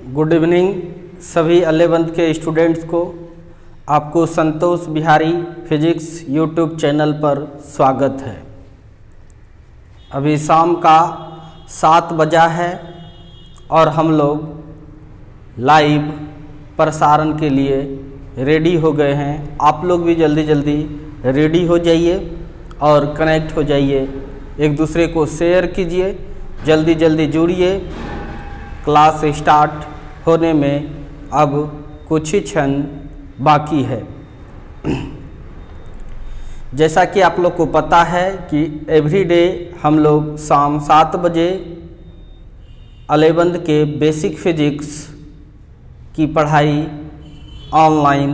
Good evening सभी 11th के students को। आपको संतोष बिहारी फिजिक्स यूट्यूब चैनल पर स्वागत है। अभी शाम का 7 बजा है और हम लोग लाइव प्रसारण के लिए रेडी हो गए हैं। आप लोग भी जल्दी जल्दी रेडी हो जाइए और कनेक्ट हो जाइए, एक दूसरे को शेयर कीजिए, जल्दी जल्दी जुड़िए। क्लास स्टार्ट होने में अब कुछ ही क्षण बाकी है। जैसा कि आप लोग को पता है कि एवरीडे हम लोग शाम 7 बजे 11th के बेसिक फिजिक्स की पढ़ाई ऑनलाइन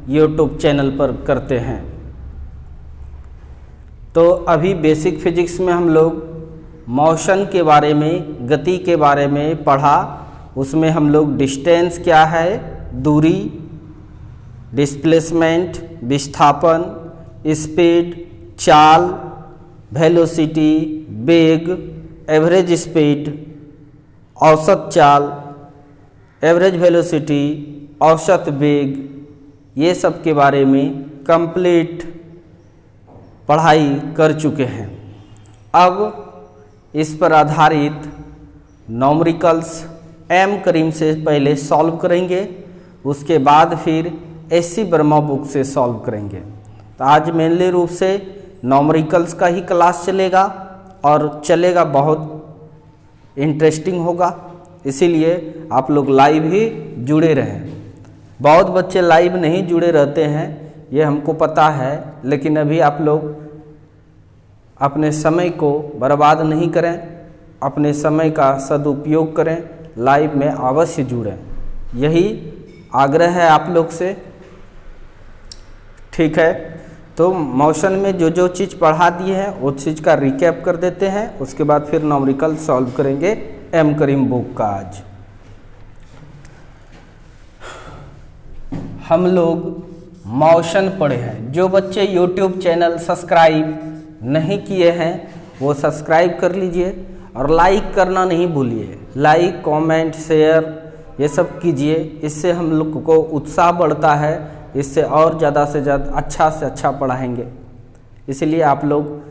यूट्यूब चैनल पर करते हैं। तो अभी बेसिक फिजिक्स में हम लोग मोशन के बारे में, गति के बारे में पढ़ा। उसमें हम लोग डिस्टेंस क्या है, दूरी, डिस्प्लेसमेंट, विस्थापन, स्पीड, चाल, वेलोसिटी, वेग, एवरेज स्पीड, औसत चाल, एवरेज वेलोसिटी, औसत वेग, ये सब के बारे में कंप्लीट पढ़ाई कर चुके हैं। अब इस पर आधारित न्यूमेरिकल्स एम करीम से पहले सॉल्व करेंगे, उसके बाद फिर एससी वर्मा बुक से सॉल्व करेंगे। तो आज मेनली रूप से न्यूमेरिकल्स का ही क्लास चलेगा और चलेगा, बहुत इंटरेस्टिंग होगा। इसीलिए आप लोग लाइव ही जुड़े रहें। बहुत बच्चे लाइव नहीं जुड़े रहते हैं, ये हमको पता है, लेकिन अभी आप लोग अपने समय को बर्बाद नहीं करें, अपने समय का सदुपयोग करें, लाइव में अवश्य जुड़ें, यही आग्रह है आप लोग से। ठीक है, तो मोशन में जो जो चीज़ पढ़ा दिए हैं वो चीज़ का रिकैप कर देते हैं, उसके बाद फिर न्यूमेरिकल सॉल्व करेंगे एम करीम बुक का। आज हम लोग मोशन पढ़े हैं। जो बच्चे यूट्यूब चैनल सब्सक्राइब नहीं किए हैं वो सब्सक्राइब कर लीजिए और लाइक करना नहीं भूलिए। लाइक, कमेंट, शेयर ये सब कीजिए, इससे हम लोग को उत्साह बढ़ता है, इससे और ज़्यादा से ज़्यादा अच्छा से अच्छा पढ़ाएंगे। इसलिए आप लोग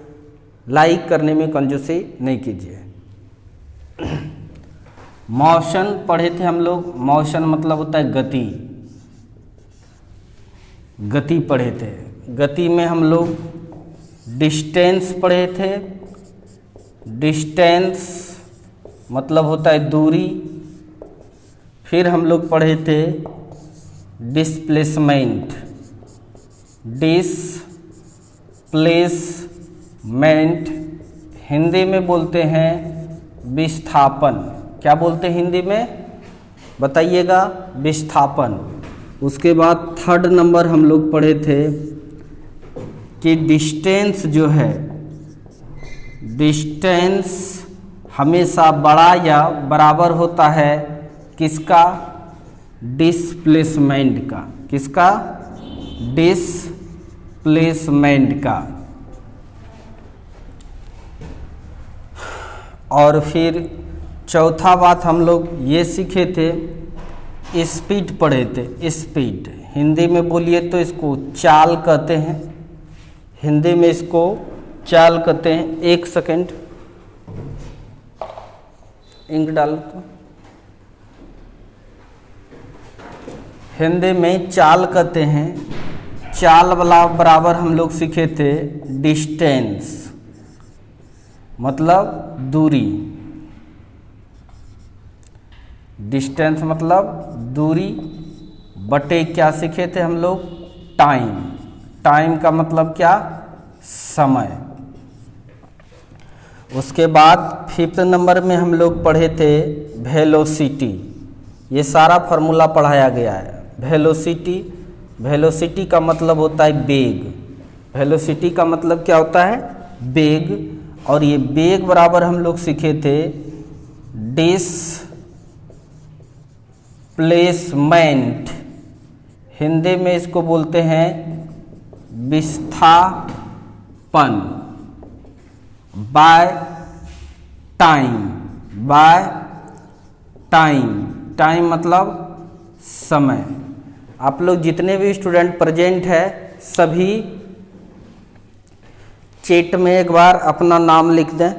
लाइक करने में कंजूसी नहीं कीजिए। मोशन पढ़े थे हम लोग। मोशन मतलब होता है गति। गति पढ़े थे। गति में हम लोग डिस्टेंस पढ़े थे। डिस्टेंस मतलब होता है दूरी। फिर हम लोग पढ़े थे डिस्प्लेसमेंट। डिस्प्लेसमेंट हिंदी में बोलते हैं विस्थापन। क्या बोलते हैं हिंदी में बताइएगा? विस्थापन। उसके बाद 3rd नंबर हम लोग पढ़े थे कि डिस्टेंस जो है, डिस्टेंस हमेशा बड़ा या बराबर होता है किसका? डिस्प्लेसमेंट का। किसका? डिस्प्लेसमेंट का। और फिर चौथा बात हम लोग ये सीखे थे, स्पीड पढ़े थे। स्पीड हिंदी में बोलिए तो इसको चाल कहते हैं। हिंदी में इसको चाल कहते हैं। 1 सेकेंड इंक डाल तो। हिंदी में चाल कहते हैं। चाल वाला बराबर हम लोग सीखे थे डिस्टेंस मतलब दूरी। डिस्टेंस मतलब दूरी बटे क्या सीखे थे हम लोग? टाइम। टाइम का मतलब क्या? समय। उसके बाद 5th नंबर में हम लोग पढ़े थे वेलोसिटी। ये सारा फार्मूला पढ़ाया गया है। वेलोसिटी, वेलोसिटी का मतलब होता है वेग। वेलोसिटी का मतलब क्या होता है? वेग। और ये वेग बराबर हम लोग सीखे थे डिस्प्लेसमेंट। हिंदी में इसको बोलते हैं विस्थापन by time. By time time मतलब समय। आप लोग जितने भी स्टूडेंट प्रेजेंट है सभी चैट में एक बार अपना नाम लिख दें,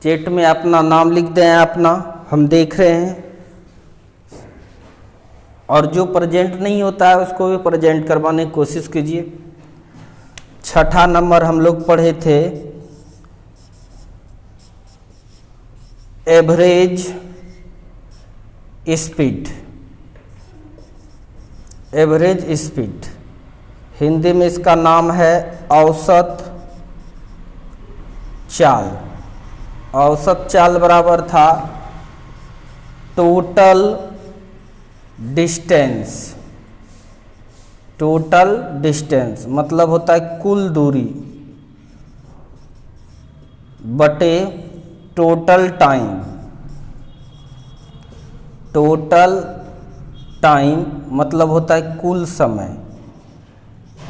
चैट में अपना नाम लिख दें अपना, हम देख रहे हैं। और जो प्रेजेंट नहीं होता है उसको भी प्रेजेंट करवाने की कोशिश कीजिए। छठा नंबर हम लोग पढ़े थे average speed. Average speed Hindi में इसका नाम है औसत चाल। औसत चाल बराबर था टोटल डिस्टेंस। टोटल डिस्टेंस मतलब होता है कुल दूरी बटे टोटल टाइम। टोटल टाइम मतलब होता है कुल समय।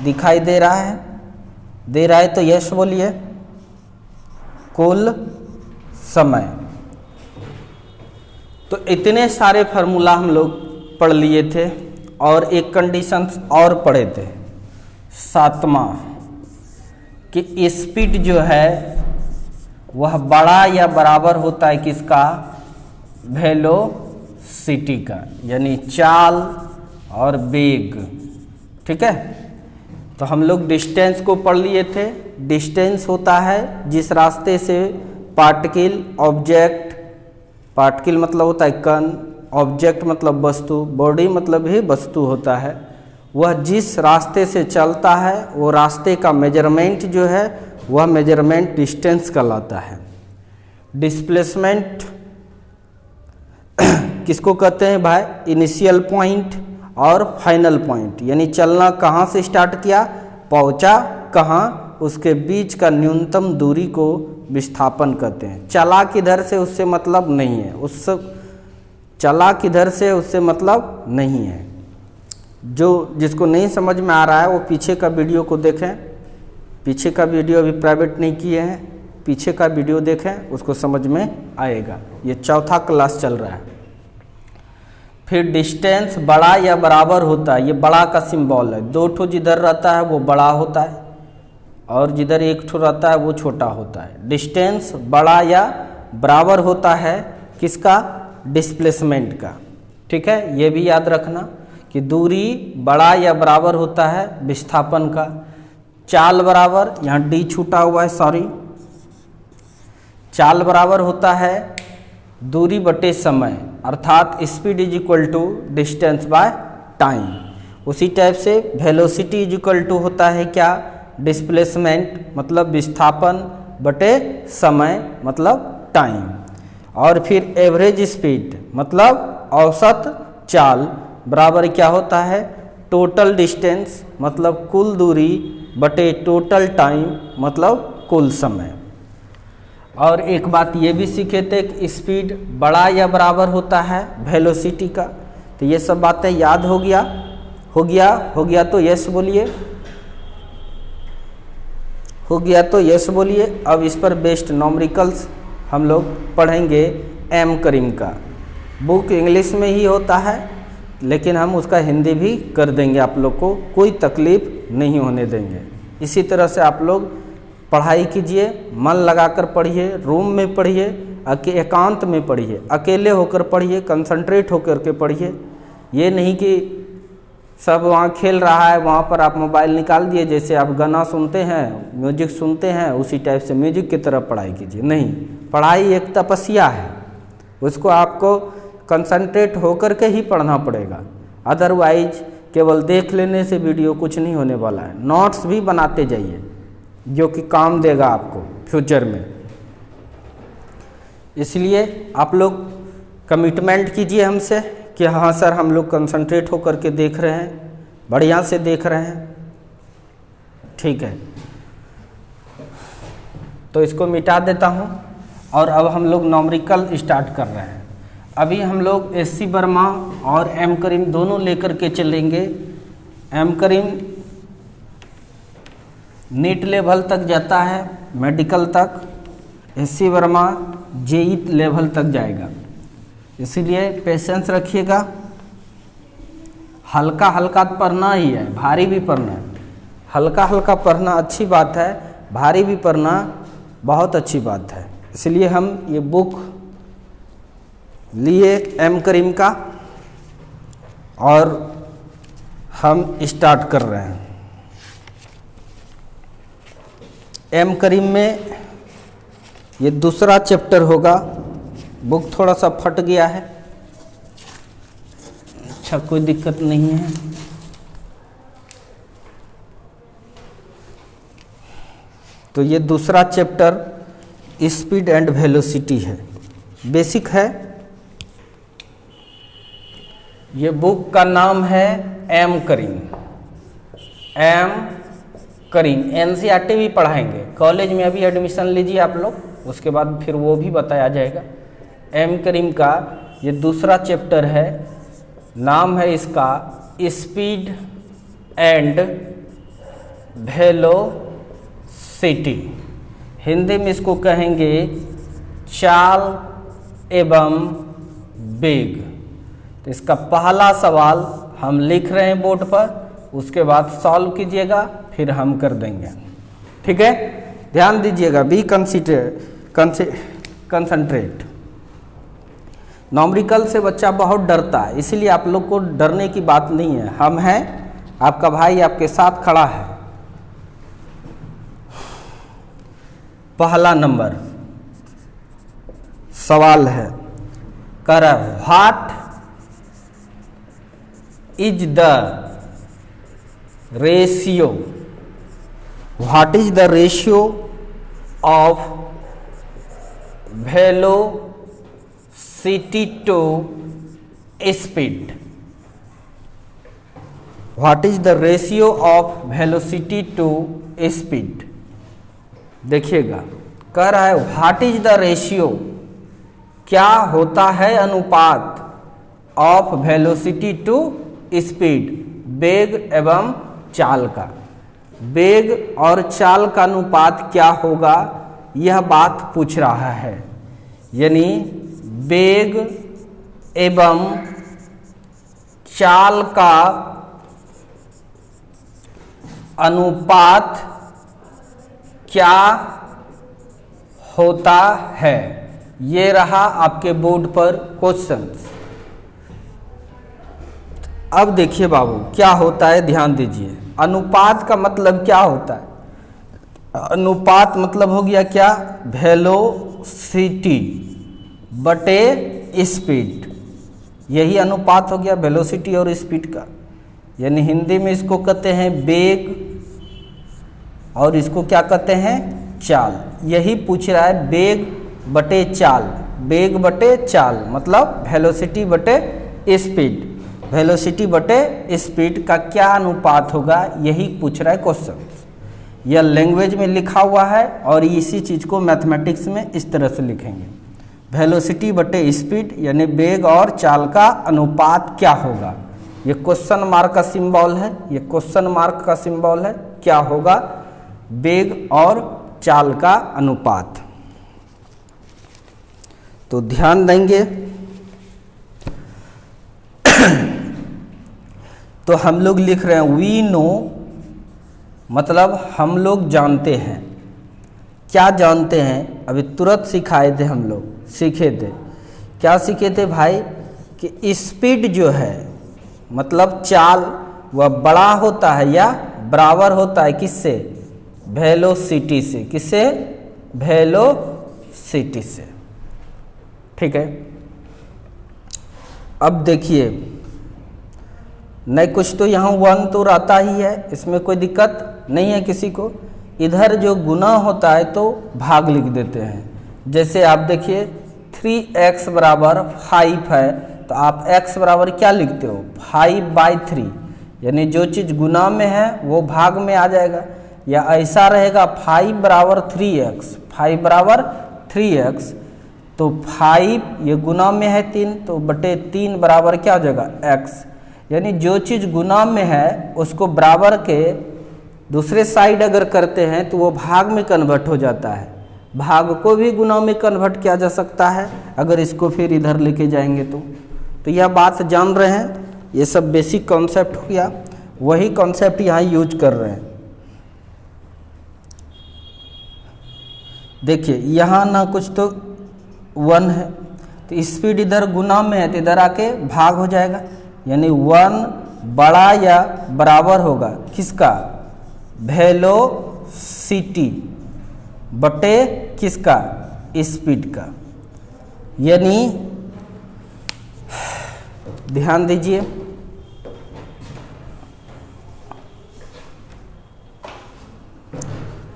दिखाई दे रहा है? दे रहा है तो यस बोलिए। कुल समय। तो इतने सारे फार्मूला हम लोग पढ़ लिए थे और एक कंडीशंस और पढ़े थे, सातवां, कि स्पीड जो है वह बड़ा या बराबर होता है किसका? वेलोसिटी का, यानी चाल और वेग। ठीक है, तो हम लोग डिस्टेंस को पढ़ लिए थे। डिस्टेंस होता है जिस रास्ते से पार्टिकल, ऑब्जेक्ट, पार्टिकल मतलब होता है कण, ऑब्जेक्ट मतलब वस्तु, बॉडी मतलब भी वस्तु होता है, वह जिस रास्ते से चलता है वो रास्ते का मेजरमेंट जो है वह मेजरमेंट डिस्टेंस कहलाता है। डिस्प्लेसमेंट किसको कहते हैं भाई? इनिशियल पॉइंट और फाइनल पॉइंट, यानी चलना कहाँ से स्टार्ट किया, पहुँचा कहाँ, उसके बीच का न्यूनतम दूरी को विस्थापन कहते हैं। चला किधर से उससे मतलब नहीं है, उससे चला किधर से उससे मतलब नहीं है। जो जिसको नहीं समझ में आ रहा है वो पीछे का वीडियो को देखें। पीछे का वीडियो अभी प्राइवेट नहीं किए हैं, पीछे का वीडियो देखें, उसको समझ में आएगा। ये चौथा क्लास चल रहा है। फिर डिस्टेंस बड़ा या बराबर होता है, ये बड़ा का सिंबल है। दो ठो जिधर रहता है वो बड़ा होता है और जिधर एक ठो रहता है वो छोटा होता है। डिस्टेंस बड़ा या बराबर होता है किसका? डिस्प्लेसमेंट का। ठीक है, ये भी याद रखना कि दूरी बड़ा या बराबर होता है विस्थापन का। चाल बराबर, यहाँ डी छूटा हुआ है, सॉरी, चाल बराबर होता है दूरी बटे समय, अर्थात speed is equal to distance by time. उसी टाइप से वेलोसिटी इज इक्वल टू होता है क्या? डिस्प्लेसमेंट मतलब विस्थापन बटे समय मतलब टाइम। और फिर एवरेज स्पीड मतलब औसत चाल बराबर क्या होता है? टोटल डिस्टेंस मतलब कुल दूरी बटे टोटल टाइम मतलब कुल समय। और एक बात ये भी सीखे थे कि स्पीड बड़ा या बराबर होता है वेलोसिटी का। तो ये सब बातें याद हो गया? हो गया तो यस बोलिए। हो गया तो यस बोलिए। अब इस पर बेस्ड नॉमरिकल्स हम लोग पढ़ेंगे एम करीम का। बुक इंग्लिश में ही होता है लेकिन हम उसका हिंदी भी कर देंगे, आप लोग को कोई तकलीफ नहीं होने देंगे। इसी तरह से आप लोग पढ़ाई कीजिए, मन लगाकर पढ़िए, रूम में पढ़िए, एकांत में पढ़िए, अकेले होकर पढ़िए, कंसंट्रेट होकर के पढ़िए। ये नहीं कि सब वहाँ खेल रहा है वहाँ पर आप मोबाइल निकाल दिए, जैसे आप गाना सुनते हैं, म्यूजिक सुनते हैं, उसी टाइप से म्यूजिक की तरह पढ़ाई कीजिए। नहीं, पढ़ाई एक तपस्या है, उसको आपको कंसंट्रेट होकर के ही पढ़ना पड़ेगा। अदरवाइज केवल देख लेने से वीडियो कुछ नहीं होने वाला है। नोट्स भी बनाते जाइए जो कि काम देगा आपको फ्यूचर में। इसलिए आप लोग कमिटमेंट कीजिए हमसे कि हाँ सर हम लोग कंसंट्रेट होकर के देख रहे हैं, बढ़िया से देख रहे हैं। ठीक है, तो इसको मिटा देता हूँ और अब हम लोग न्यूमेरिकल स्टार्ट कर रहे हैं। अभी हम लोग एससी वर्मा और एम करीम दोनों लेकर के चलेंगे। एम करीम नीट लेवल तक जाता है, मेडिकल तक। एससी वर्मा जेई लेवल तक जाएगा। इसीलिए पेशेंस रखिएगा। हल्का हल्का पढ़ना ही है, भारी भी पढ़ना है। हल्का हल्का पढ़ना अच्छी बात है, भारी भी पढ़ना बहुत अच्छी बात है। इसलिए हम ये बुक लिए एम करीम का और हम स्टार्ट कर रहे हैं। एम करीम में ये दूसरा चैप्टर होगा। बुक थोड़ा सा फट गया है, अच्छा कोई दिक्कत नहीं है। तो ये दूसरा चैप्टर स्पीड एंड वेलोसिटी है, बेसिक है। ये बुक का नाम है एम करीम। एम करीम एनसीईआरटी भी पढ़ाएंगे, कॉलेज में अभी एडमिशन लीजिए आप लोग, उसके बाद फिर वो भी बताया जाएगा। एम करीम का ये दूसरा चैप्टर है, नाम है इसका स्पीड एंड वेलोसिटी। हिंदी में इसको कहेंगे चाल एवं वेग। तो इसका पहला सवाल हम लिख रहे हैं बोर्ड पर, उसके बाद सॉल्व कीजिएगा, फिर हम कर देंगे। ठीक है, ध्यान दीजिएगा, बी कंसंट्रेट। नॉमरिकल से बच्चा बहुत डरता है, इसीलिए आप लोग को डरने की बात नहीं है। हम हैं, आपका भाई आपके साथ खड़ा है। पहला नंबर सवाल है, कर what is the ratio, what is the ratio of velocity to speed. What is the ratio of velocity to speed. देखिएगा, कह रहा है व्हाट इज द रेशियो, क्या होता है अनुपात, ऑफ वेलोसिटी टू स्पीड, वेग एवं चाल का। वेग और चाल का अनुपात क्या होगा, यह बात पूछ रहा है। यानी वेग एवं चाल का अनुपात क्या होता है। ये रहा आपके बोर्ड पर क्वेश्चन। अब देखिए बाबू क्या होता है, ध्यान दीजिए। अनुपात का मतलब क्या होता है, अनुपात मतलब हो गया क्या, वेलोसिटी बटे स्पीड। यही अनुपात हो गया वेलोसिटी और स्पीड का। यानी हिंदी में इसको कहते हैं वेग और इसको क्या कहते हैं, चाल। यही पूछ रहा है, वेग बटे चाल, वेग बटे चाल मतलब वेलोसिटी बटे स्पीड, वेलोसिटी बटे स्पीड का क्या अनुपात होगा, यही पूछ रहा है क्वेश्चन। यह लैंग्वेज में लिखा हुआ है और इसी चीज़ को मैथमेटिक्स में इस तरह से लिखेंगे, वेलोसिटी बटे स्पीड यानी वेग और चाल का अनुपात क्या होगा। ये क्वेश्चन मार्क का सिंबल है, ये क्वेश्चन मार्क का सिंबल है, क्या होगा वेग और चाल का अनुपात। तो ध्यान देंगे। तो हम लोग लिख रहे हैं वी नो, मतलब हम लोग जानते हैं। क्या जानते हैं, अभी तुरंत सिखाए थे हम लोग, सीखे थे। क्या सीखे थे भाई, कि स्पीड जो है मतलब चाल वह बड़ा होता है या बराबर होता है किससे, वेलोसिटी से। किससे, वेलोसिटी से। ठीक है, अब देखिए नहीं कुछ तो यहाँ 1 तो रहता ही है, इसमें कोई दिक्कत नहीं है किसी को। इधर जो गुना होता है तो भाग लिख देते हैं। जैसे आप देखिए 3x बराबर 5 है, तो आप x बराबर क्या लिखते हो, 5/3। यानी जो चीज़ गुना में है वो भाग में आ जाएगा। या ऐसा रहेगा 5 बराबर 3x, 5 बराबर 3x, तो 5 ये गुना में है 3, तो बटे 3 बराबर क्या हो जाएगा x। यानी जो चीज़ गुना में है उसको बराबर के दूसरे साइड अगर करते हैं तो वो भाग में कन्वर्ट हो जाता है। भाग को भी गुना में कन्वर्ट किया जा सकता है अगर इसको फिर इधर लेके जाएंगे तो यह बात जान रहे हैं। ये सब बेसिक कॉन्सेप्ट हो गया, वही कॉन्सेप्ट यहाँ यूज कर रहे हैं। देखिए यहाँ ना कुछ तो 1 है, तो स्पीड इधर गुना में है तो इधर आके भाग हो जाएगा, यानी 1 बड़ा या बराबर होगा किसका, वेलोसिटी बटे किसका, स्पीड का। यानी ध्यान दीजिए,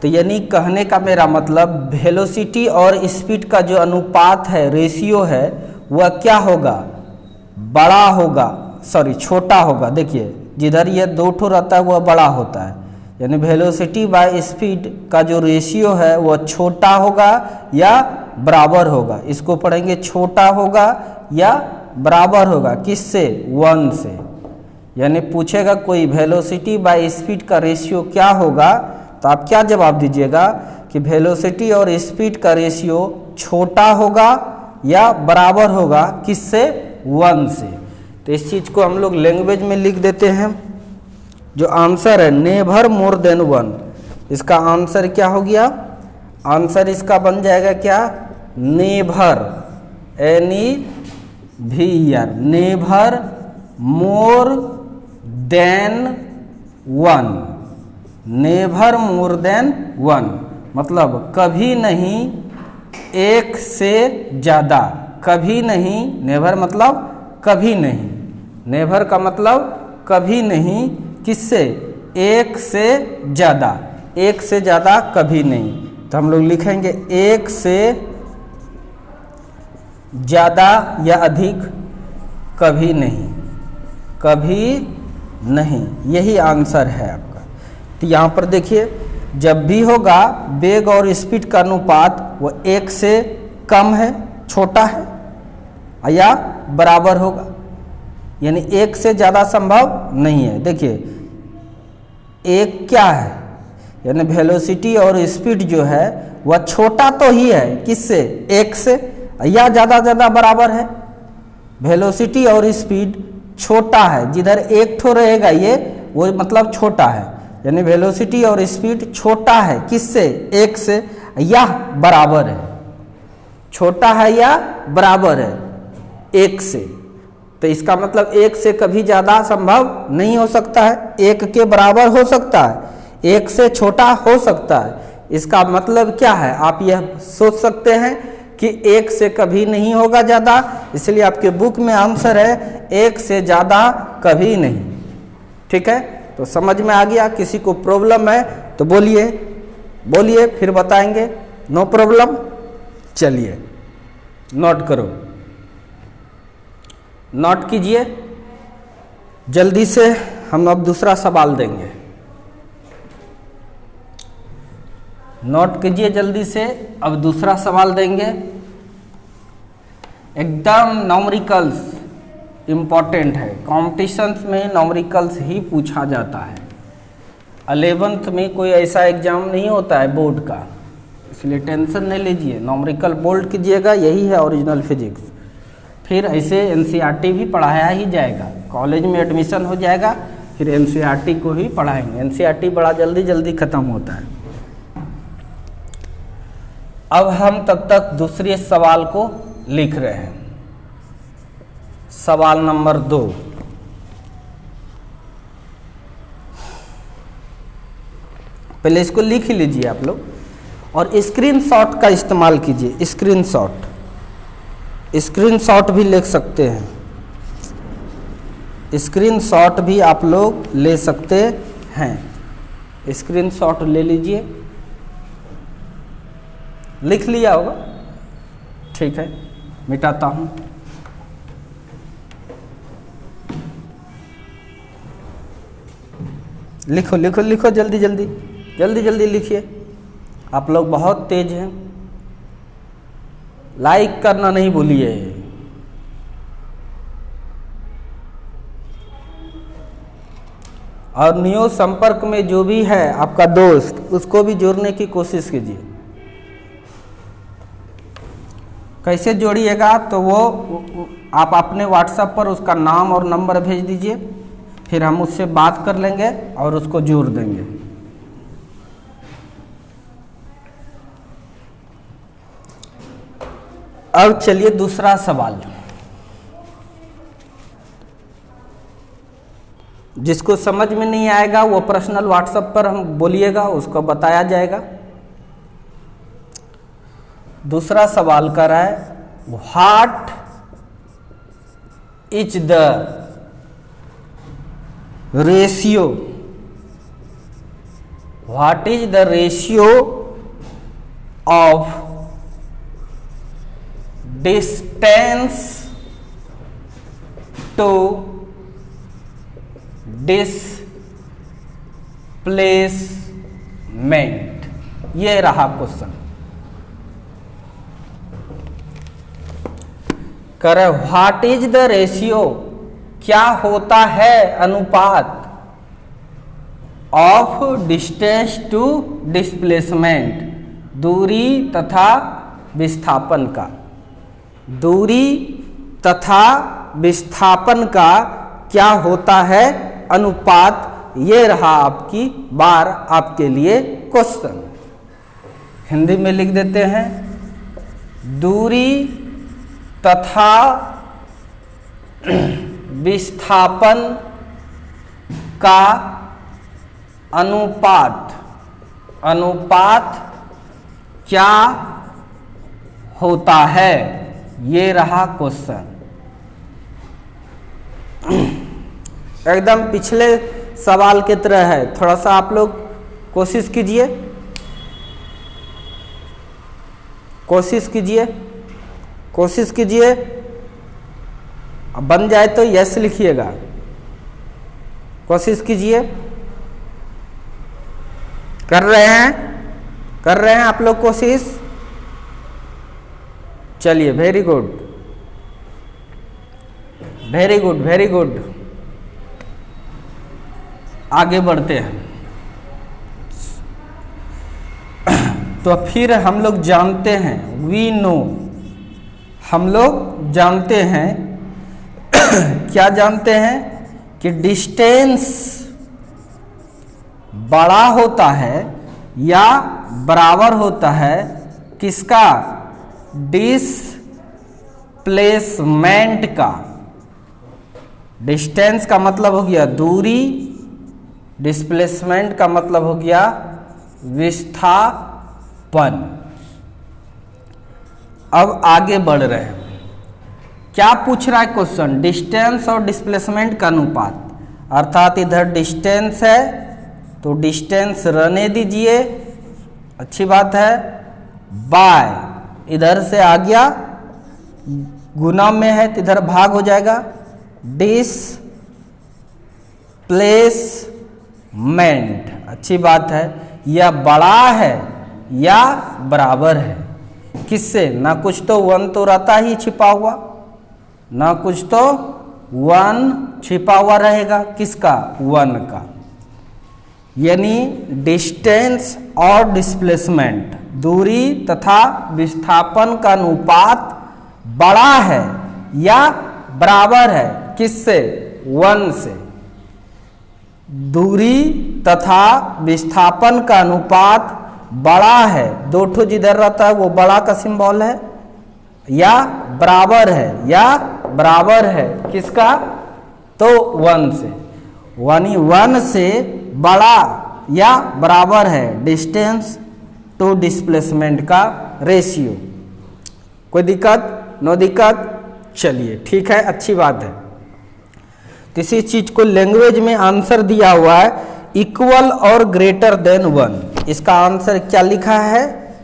तो यानी कहने का मेरा मतलब वेलोसिटी और स्पीड का जो अनुपात है, रेशियो है, वह क्या होगा, बड़ा होगा, सॉरी छोटा होगा। देखिए जिधर ये 2 ठो रहता है वह बड़ा होता है, यानी वेलोसिटी बाय स्पीड का जो रेशियो है वह छोटा होगा या बराबर होगा। इसको पढ़ेंगे छोटा होगा या बराबर होगा, किससे, 1 से। यानी पूछेगा कोई वेलोसिटी बाय स्पीड का रेशियो क्या होगा, तो आप क्या जवाब दीजिएगा कि वेलोसिटी और स्पीड का रेशियो छोटा होगा या बराबर होगा, किससे, 1 से। तो इस चीज़ को हम लोग लैंग्वेज में लिख देते हैं। जो आंसर है नेवर मोर देन 1, इसका आंसर क्या हो गया, आंसर इसका बन जाएगा क्या, never, NEVER, never more than 1, never more than 1 मतलब कभी नहीं 1 से ज़्यादा, कभी नहीं, नेवर मतलब कभी नहीं, नेवर का मतलब कभी नहीं, किससे, 1 से ज़्यादा, 1 से ज़्यादा कभी नहीं। तो हम लोग लिखेंगे 1 से ज़्यादा या अधिक कभी नहीं, कभी नहीं, यही आंसर है आपका। तो यहाँ पर देखिए जब भी होगा वेग और स्पीड का अनुपात वो 1 से कम है, छोटा है या बराबर होगा, यानी 1 से ज़्यादा संभव नहीं है। देखिए 1 क्या है, यानी वेलोसिटी और स्पीड जो है वह छोटा तो ही है, किससे, 1 से, या ज़्यादा बराबर है। वेलोसिटी और स्पीड छोटा है, जिधर 1 ठो रहेगा ये वो मतलब छोटा है, यानी वेलोसिटी और स्पीड छोटा है, किससे, 1 से, या बराबर है, छोटा है या बराबर है 1 से। तो इसका मतलब 1 से कभी ज़्यादा संभव नहीं हो सकता है, 1 के बराबर हो सकता है, 1 से छोटा हो सकता है। इसका मतलब क्या है, आप यह सोच सकते हैं कि 1 से कभी नहीं होगा ज़्यादा, इसलिए आपके बुक में आंसर है 1 से ज़्यादा कभी नहीं। ठीक है, तो समझ में आ गया। किसी को प्रॉब्लम है तो बोलिए, बोलिए फिर बताएंगे। नो प्रॉब्लम, चलिए नोट करो, नोट कीजिए जल्दी से। हम अब दूसरा सवाल देंगे, नोट कीजिए जल्दी से। अब दूसरा सवाल देंगे, एकदम न्यूमेरिकल्स इम्पॉर्टेंट है, कॉम्पिटिशन्स में न्यूमेरिकल्स ही पूछा जाता है। 11th में कोई ऐसा एग्जाम नहीं होता है बोर्ड का, इसलिए टेंशन नहीं लीजिए, न्यूमेरिकल बोल्ड कीजिएगा, यही है ओरिजिनल फिजिक्स। फिर ऐसे NCERT भी पढ़ाया ही जाएगा, कॉलेज में एडमिशन हो जाएगा, फिर NCERT को ही पढ़ाएंगे। NCERT बड़ा जल्दी ख़त्म होता है। अब हम तब तक दूसरे सवाल को लिख रहे हैं, सवाल नंबर 2। पहले इसको लिख ही लीजिए आप लोग, और स्क्रीनशॉट का इस्तेमाल कीजिए। स्क्रीनशॉट भी ले सकते हैं, स्क्रीनशॉट भी आप लोग ले सकते हैं। स्क्रीनशॉट ले लीजिए, लिख लिया होगा, ठीक है, मिटाता हूं। लिखो लिखो लिखो, जल्दी जल्दी जल्दी जल्दी लिखिए, आप लोग बहुत तेज हैं। लाइक करना नहीं भूलिए। और न्यू संपर्क में जो भी है आपका दोस्त, उसको भी जोड़ने की कोशिश कीजिए। कैसे जोड़िएगा तो वो आप अपने व्हाट्सएप पर उसका नाम और नंबर भेज दीजिए, फिर हम उससे बात कर लेंगे और उसको जोड़ देंगे। अब चलिए दूसरा सवाल, जिसको समझ में नहीं आएगा वो पर्सनल व्हाट्सएप पर हम बोलिएगा, उसको बताया जाएगा। दूसरा सवाल कर रहा है, what is the ratio, what is the ratio of distance to displacement. ये रहा क्वेश्चन। करे व्हाट इज द रेशियो, क्या होता है अनुपात, ऑफ डिस्टेंस टू डिस्प्लेसमेंट, दूरी तथा विस्थापन का, दूरी तथा विस्थापन का क्या होता है अनुपात। ये रहा आपकी बार आपके लिए क्वेश्चन। हिंदी में लिख देते हैं, दूरी तथा विस्थापन का अनुपात क्या होता है। ये रहा क्वेश्चन। एकदम पिछले सवाल की तरह है, थोड़ा सा आप लोग कोशिश कीजिए, कोशिश कीजिए, कोशिश कीजिए। अब बन जाए तो यस लिखिएगा, कोशिश कीजिए। कर रहे हैं आप लोग कोशिश। चलिए, very good, very good, very good. आगे बढ़ते हैं। तो फिर हम लोग जानते हैं, वी नो, हम लोग जानते हैं क्या जानते हैं कि डिस्टेंस बड़ा होता है या बराबर होता है किसका, डिस्प्लेसमेंट का। डिस्टेंस का मतलब हो गया दूरी, डिस्प्लेसमेंट का मतलब हो गया विस्थापन। अब आगे बढ़ रहे हैं। क्या पूछ रहा है क्वेश्चन, डिस्टेंस और डिस्प्लेसमेंट का अनुपात। अर्थात इधर डिस्टेंस है तो डिस्टेंस रहने दीजिए, अच्छी बात है, बाय इधर से आ गया, गुना में है तो इधर भाग हो जाएगा, डिस्प्लेसमेंट। अच्छी बात है, यह बड़ा है या बराबर है किससे, ना कुछ तो वन तो रहता ही छिपा हुआ, ना कुछ तो वन छिपा हुआ रहेगा, किसका, वन का। यानी डिस्टेंस और डिस्प्लेसमेंट, दूरी तथा विस्थापन का अनुपात बड़ा है या बराबर है किससे, वन से। दूरी तथा विस्थापन का अनुपात बड़ा है, दो ठो जिधर रहता है वो बड़ा का सिंबल है, या बराबर है, या बराबर है किसका, तो वन से। यानी वन से बड़ा या बराबर है डिस्टेंस टू डिस्प्लेसमेंट का रेशियो। कोई दिक्कत, नो दिक्कत, चलिए ठीक है, अच्छी बात है। तो इसी चीज को लैंग्वेज में आंसर दिया हुआ है, इक्वल और ग्रेटर देन वन। इसका आंसर क्या लिखा है,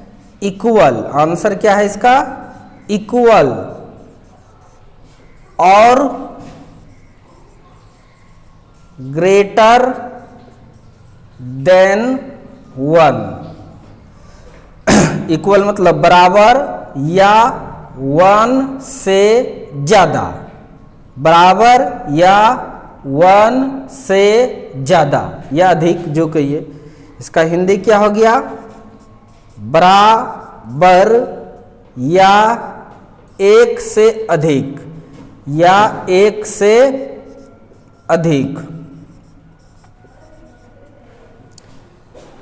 इक्वल। आंसर क्या है इसका, इक्वल और ग्रेटर देन वन। इक्वल मतलब बराबर या वन से ज्यादा, बराबर या वन से ज्यादा या अधिक जो कहिए। इसका हिंदी क्या हो गया, बराबर या एक से अधिक या एक से अधिक।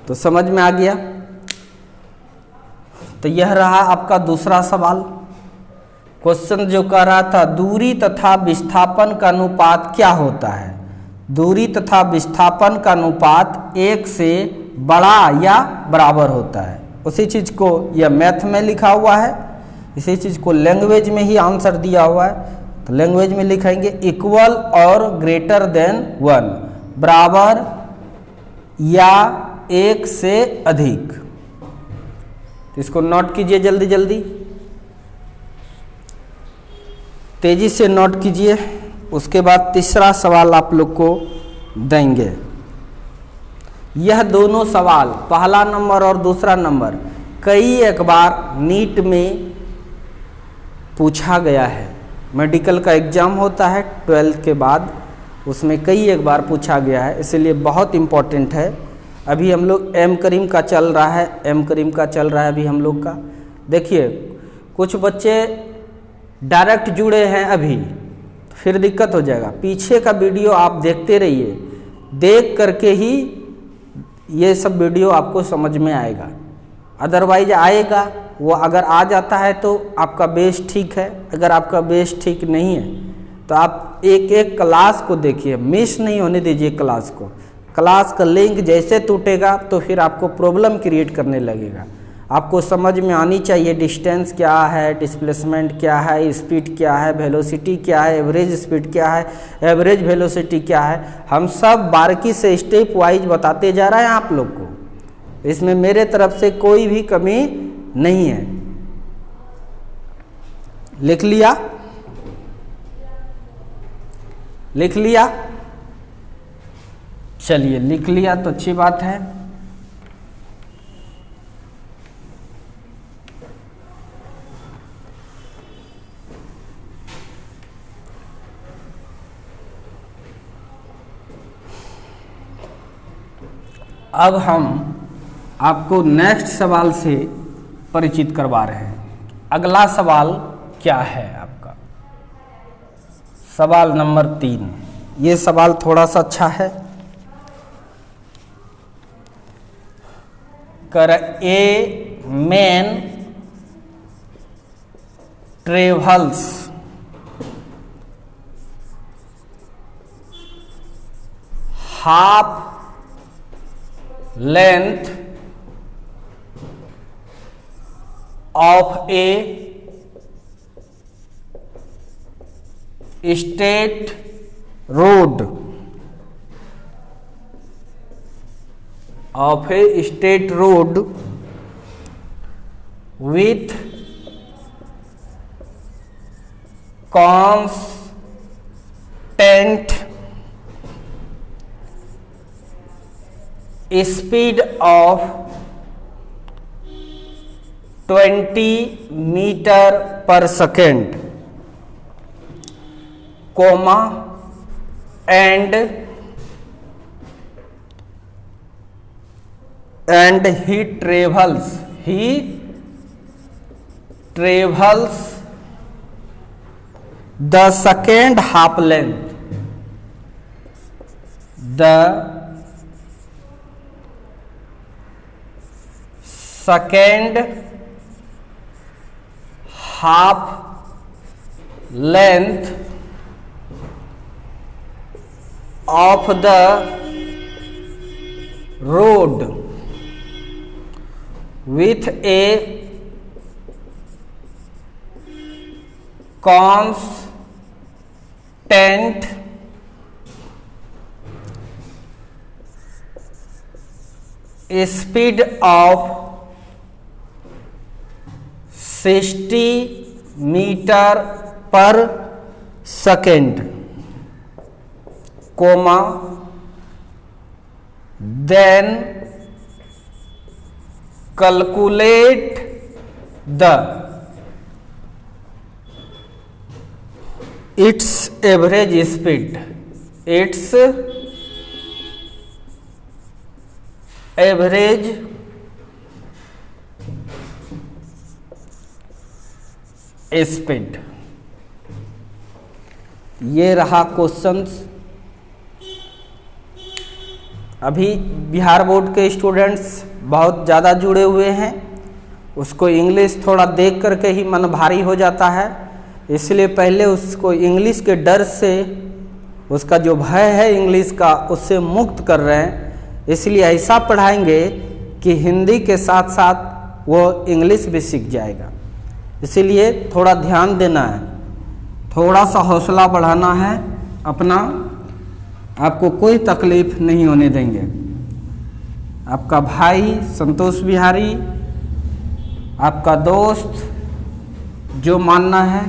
तो समझ में आ गया। तो यह रहा आपका दूसरा सवाल। क्वेश्चन जो कह रहा था दूरी तथा विस्थापन का अनुपात क्या होता है। दूरी तथा विस्थापन का अनुपात एक से बड़ा या बराबर होता है। उसी चीज को यह मैथ में लिखा हुआ है, इसी चीज को लैंग्वेज में ही आंसर दिया हुआ है। तो लैंग्वेज में लिखेंगे इक्वल और ग्रेटर देन 1, बराबर या एक से अधिक। तो इसको नोट कीजिए जल्दी जल्दी, तेजी से नोट कीजिए। उसके बाद तीसरा सवाल आप लोग को देंगे। यह दोनों सवाल, पहला नंबर और दूसरा नंबर, कई एक बार नीट में पूछा गया है। मेडिकल का एग्जाम होता है 12th के बाद, उसमें कई एक बार पूछा गया है, इसलिए बहुत इम्पोर्टेंट है। अभी हम लोग एम करीम का चल रहा है, एम करीम का चल रहा है अभी हम लोग का। देखिए कुछ बच्चे डायरेक्ट जुड़े हैं अभी, फिर दिक्कत हो जाएगा। पीछे का वीडियो आप देखते रहिए, देख करके ही ये सब वीडियो आपको समझ में आएगा। अदरवाइज आएगा वो, अगर आ जाता है तो आपका बेस ठीक है, अगर आपका बेस ठीक नहीं है तो आप एक एक क्लास को देखिए, मिस नहीं होने दीजिए क्लास को। क्लास का लिंक जैसे टूटेगा तो फिर आपको प्रॉब्लम क्रिएट करने लगेगा। आपको समझ में आनी चाहिए डिस्टेंस क्या है, डिस्प्लेसमेंट क्या है, स्पीड क्या है, वेलोसिटी क्या है, एवरेज स्पीड क्या है, एवरेज वेलोसिटी क्या है। हम सब बारीकी से स्टेप वाइज बताते जा रहे हैं आप लोग को, इसमें मेरे तरफ से कोई भी कमी नहीं है। लिख लिया, लिख लिया, चलिए लिख लिया तो अच्छी बात है। अब हम आपको नेक्स्ट सवाल से परिचित करवा रहे हैं। अगला सवाल क्या है आपका, सवाल नंबर 3। ये सवाल थोड़ा सा अच्छा है। कर a man travels half length of a state road, of a state road with constant speed of 20 meter per second, comma, and he travels the second half length, the second half length of the road with a constant speed of 60 meter per second, comma, then calculate its average speed, its speed. ये रहा questions. अभी Bihar board के students बहुत ज़्यादा जुड़े हुए हैं, उसको इंग्लिश थोड़ा देख करके ही मन भारी हो जाता है, इसलिए पहले उसको इंग्लिश के डर से, उसका जो भय है इंग्लिश का, उससे मुक्त कर रहे हैं। इसलिए ऐसा पढ़ाएंगे कि हिंदी के साथ साथ वो इंग्लिश भी सीख जाएगा। इसीलिए थोड़ा ध्यान देना है, थोड़ा सा हौसला बढ़ाना है अपना, आपको कोई तकलीफ नहीं होने देंगे। आपका भाई संतोष बिहारी, आपका दोस्त, जो मानना है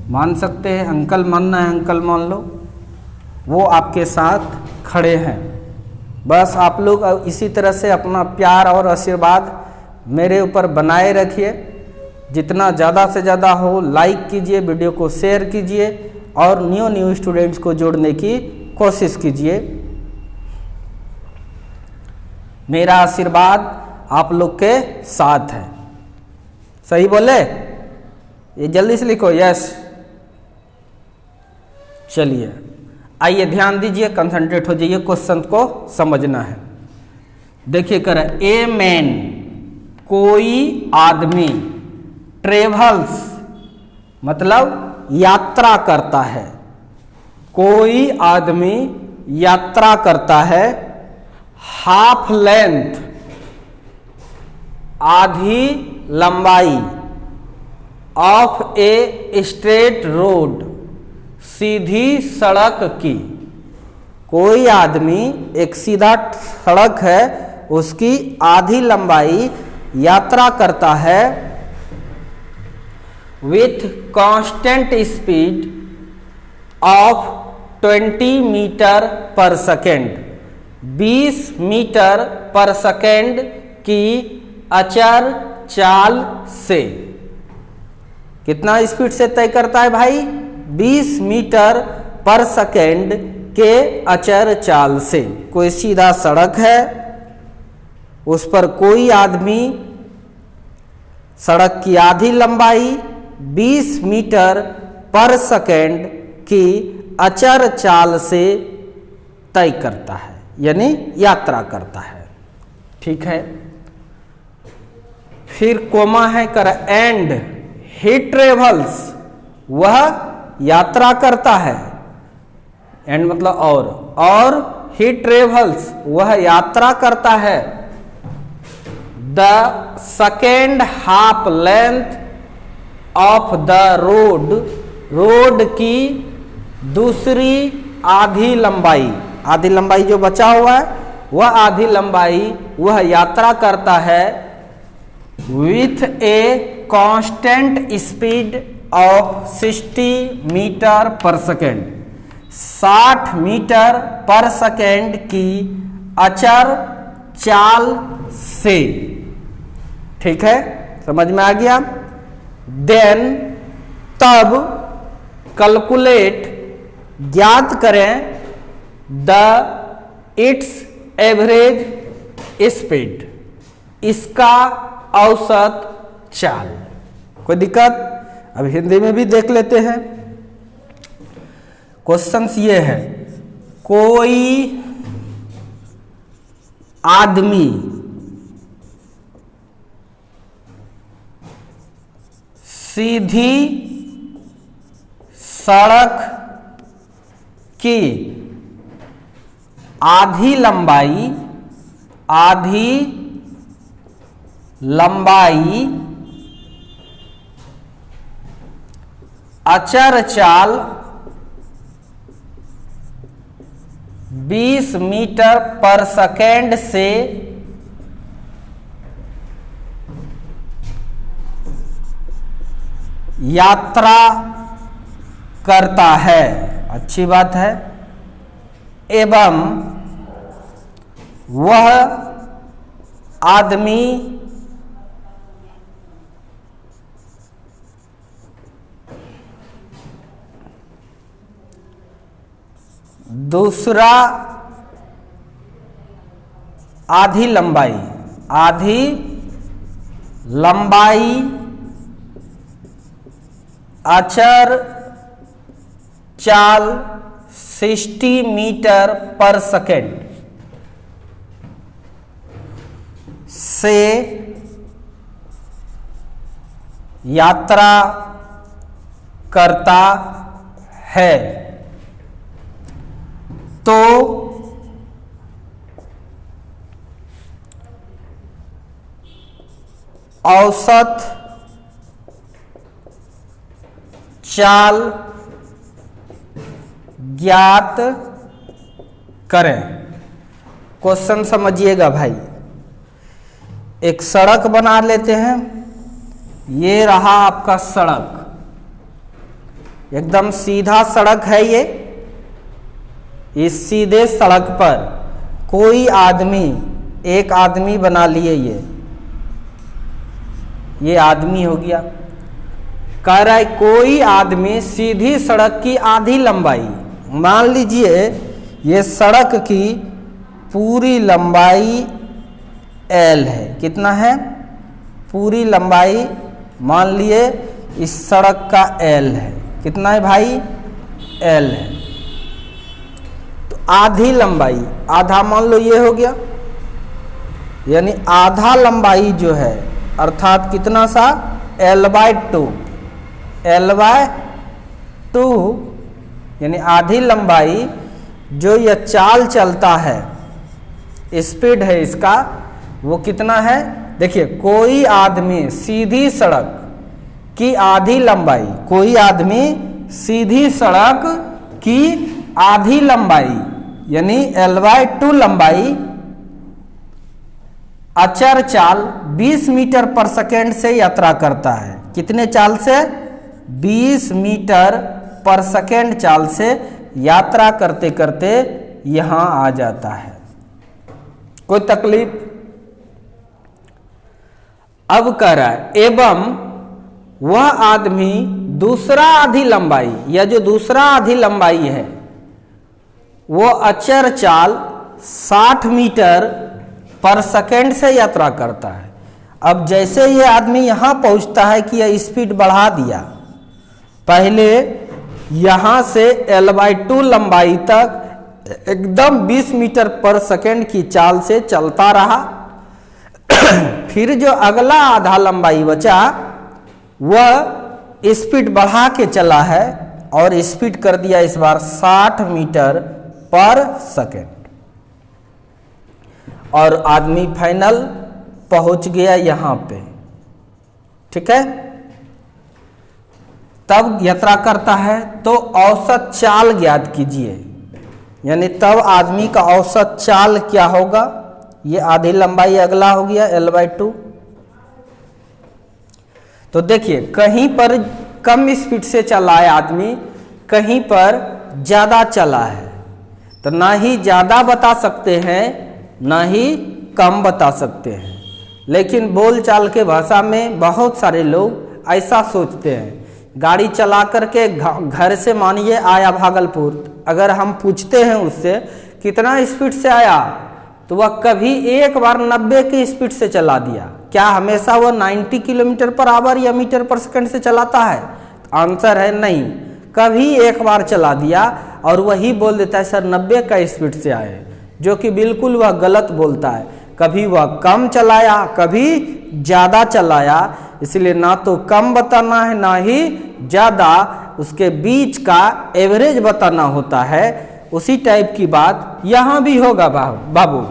मान सकते हैं, अंकल मानना है अंकल मान लो, वो आपके साथ खड़े हैं। बस आप लोग इसी तरह से अपना प्यार और आशीर्वाद मेरे ऊपर बनाए रखिए। जितना ज़्यादा से ज़्यादा हो लाइक कीजिए, वीडियो को शेयर कीजिए और न्यू स्टूडेंट्स को जोड़ने की कोशिश कीजिए। मेरा आशीर्वाद आप लोग के साथ है। सही बोले? ये जल्दी से लिखो, यस। चलिए आइए ध्यान दीजिए, कंसंट्रेट हो जाइए, क्वेश्चन को समझना है। देखिए कर ए मैन, कोई आदमी, ट्रेवल्स मतलब यात्रा करता है, कोई आदमी यात्रा करता है, हाफ लेंथ आधी लंबाई, ऑफ ए स्ट्रेट रोड सीधी सड़क की। कोई आदमी, एक सीधा सड़क है उसकी आधी लंबाई यात्रा करता है, with constant speed of 20 metre per second, 20 metre per second की अचर चाल से। कितना स्पीड से तय करता है भाई? 20 मीटर पर सेकेंड के अचर चाल से। कोई सीधा सड़क है, उस पर कोई आदमी, सड़क की आधी लंबाई 20 मीटर पर सेकेंड की अचर चाल से तय करता है, यानी यात्रा करता है। ठीक है, फिर कोमा है कर एंड ही ट्रेवल्स, वह यात्रा करता है, एंड मतलब और ही ट्रेवल्स वह यात्रा करता है, the second half length of the road, road की दूसरी आधी लंबाई, आधी लंबाई जो बचा हुआ है वह आधी लंबाई वह यात्रा करता है, with a constant speed of 60 metre per second, 60 metre per second की अचर चाल से। ठीक है, समझ में आ गया? देन तब कैलकुलेट, ज्ञात करें, द इट्स एवरेज स्पीड, इसका औसत चाल। कोई दिक्कत? अब हिंदी में भी देख लेते हैं। क्वेश्चंस ये है, कोई आदमी सीधी सड़क की आधी लंबाई अचर चाल 20 मीटर पर सेकेंड से यात्रा करता है। अच्छी बात है। एवं वह आदमी दूसरा आधी लंबाई अचर चाल 60 मीटर पर सेकेंड से यात्रा करता है तो औसत चाल ज्ञात करें। क्वेश्चन समझिएगा भाई, एक सड़क बना लेते हैं। ये रहा आपका सड़क, एकदम सीधा सड़क है ये। इस सीधे सड़क पर कोई आदमी, एक आदमी बना लिए, ये आदमी हो गया। कह रहा है कोई आदमी सीधी सड़क की आधी लंबाई, मान लीजिए ये सड़क की पूरी लंबाई L है। कितना है? पूरी लंबाई मान लिए इस सड़क का L है। कितना है भाई? L है। तो आधी लंबाई, आधा मान लो ये हो गया, यानी आधा लंबाई जो है अर्थात कितना सा? L/2, L/2 यानी आधी लंबाई जो यह चाल चलता है, स्पीड है इसका, वो कितना है? देखिए, कोई आदमी सीधी सड़क की आधी लंबाई, कोई आदमी सीधी सड़क की आधी लंबाई यानी L/2 लंबाई अचर चाल 20 मीटर पर सेकेंड से यात्रा करता है। कितने चाल से? 20 मीटर पर सेकेंड चाल से यात्रा करते करते यहां आ जाता है। कोई तकलीफ? अब कह रहा है एवं वह आदमी दूसरा आधी लंबाई, या जो दूसरा आधी लंबाई है वो अचर चाल 60 मीटर पर सेकेंड से यात्रा करता है। अब जैसे ये आदमी यहां पहुंचता है कि यह स्पीड बढ़ा दिया, पहले यहां से L/2 लंबाई तक एकदम 20 मीटर पर सेकेंड की चाल से चलता रहा। फिर जो अगला आधा लंबाई बचा वह स्पीड बढ़ा के चला है और स्पीड कर दिया इस बार 60 मीटर पर सेकेंड, और आदमी फाइनल पहुंच गया यहां पे। ठीक है, तब यात्रा करता है तो औसत चाल ज्ञात कीजिए, यानी तब आदमी का औसत चाल क्या होगा? ये आधी लंबाई अगला हो गया L/2। तो देखिए, कहीं पर कम स्पीड से चला है आदमी, कहीं पर ज्यादा चला है, तो ना ही ज्यादा बता सकते हैं ना ही कम बता सकते हैं। लेकिन बोलचाल के भाषा में बहुत सारे लोग ऐसा सोचते हैं। गाड़ी चला करके घर से मानिए आया भागलपुर, अगर हम पूछते हैं उससे कितना स्पीड से आया, तो वह कभी एक बार 90 की स्पीड से चला दिया। क्या हमेशा वह 90 किलोमीटर पर आवर या मीटर पर सेकंड से चलाता है? आंसर है नहीं, कभी एक बार चला दिया और वही बोल देता है सर 90 का स्पीड से आए, जो कि बिल्कुल वह गलत बोलता है। कभी वह कम चलाया, कभी ज़्यादा चलाया, इसलिए ना तो कम बताना है ना ही ज़्यादा, उसके बीच का एवरेज बताना होता है। उसी टाइप की बात यहाँ भी होगा बाबू,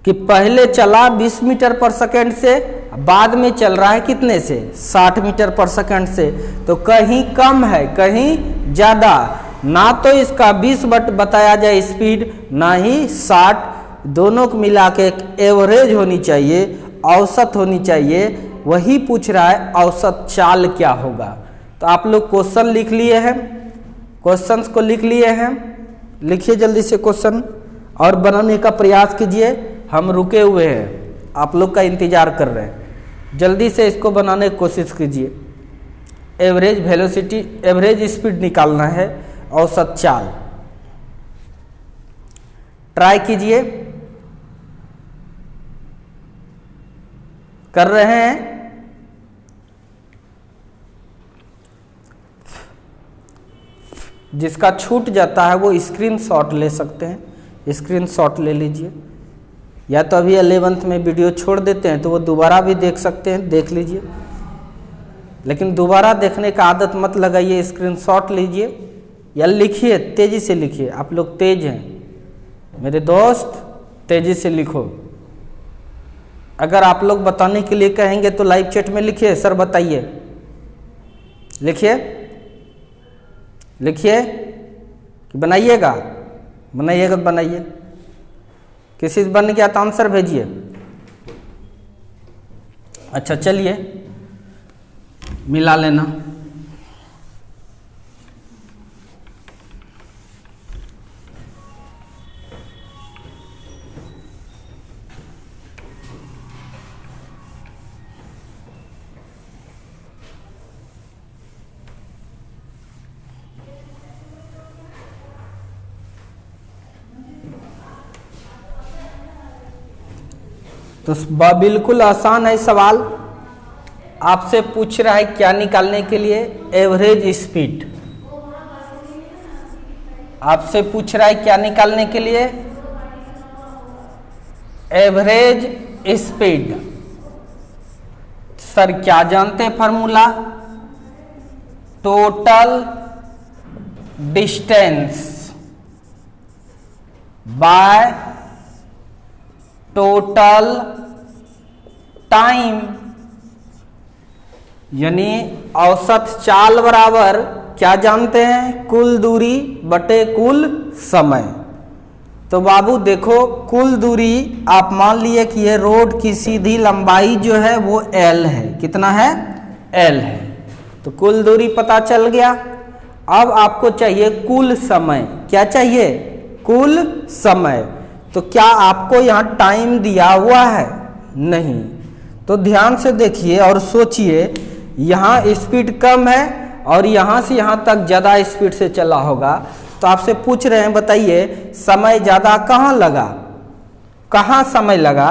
कि पहले चला 20 मीटर पर सेकंड से, बाद में चल रहा है कितने से? 60 मीटर पर सेकंड से। तो कहीं कम है कहीं ज़्यादा, ना तो इसका 20 बताया जाए स्पीड, ना ही 60, दोनों को मिला के एक एवरेज होनी चाहिए, औसत होनी चाहिए। वही पूछ रहा है औसत चाल क्या होगा। तो आप लोग क्वेश्चन लिख लिए हैं, क्वेश्चंस को लिख लिए हैं, लिखिए जल्दी से क्वेश्चन और बनाने का प्रयास कीजिए। हम रुके हुए हैं, आप लोग का इंतजार कर रहे हैं, जल्दी से इसको बनाने की कोशिश कीजिए। एवरेज वेलोसिटी, एवरेज स्पीड निकालना है, औसत चाल ट्राई कीजिए। कर रहे हैं? जिसका छूट जाता है वो स्क्रीनशॉट ले सकते हैं, स्क्रीनशॉट ले लीजिए, या तो अभी 11th में वीडियो छोड़ देते हैं तो वो दोबारा भी देख सकते हैं, देख लीजिए। लेकिन दोबारा देखने का आदत मत लगाइए, स्क्रीनशॉट लीजिए या लिखिए, तेज़ी से लिखिए। आप लोग तेज हैं मेरे दोस्त, तेज़ी से लिखो। अगर आप लोग बताने के लिए कहेंगे तो लाइव चैट में लिखिए, सर बताइए, लिखिए लिखिए कि बनाइएगा, बनाइएगा तो बनाइए। किसी से बन गया तो आंसर भेजिए। अच्छा चलिए मिला लेना। तो बिल्कुल आसान है सवाल। आपसे पूछ रहा है क्या निकालने के लिए, एवरेज स्पीड। आपसे पूछ रहा है क्या निकालने के लिए, एवरेज स्पीड। सर क्या जानते हैं formula, total distance by total time, यानी औसत चाल बराबर क्या जानते हैं, कुल दूरी बटे कुल समय। तो बाबू देखो, कुल दूरी आप मान लिए कि ये रोड की सीधी लंबाई जो है वो L है, कितना है, L है। तो कुल दूरी पता चल गया। अब आपको चाहिए कुल समय, क्या चाहिए, कुल समय। तो क्या आपको यहाँ टाइम दिया हुआ है, नहीं। तो ध्यान से देखिए और सोचिए, यहाँ स्पीड कम है और यहाँ से यहाँ तक ज़्यादा स्पीड से चला होगा। तो आपसे पूछ रहे हैं बताइए समय ज़्यादा कहाँ लगा, कहाँ समय लगा,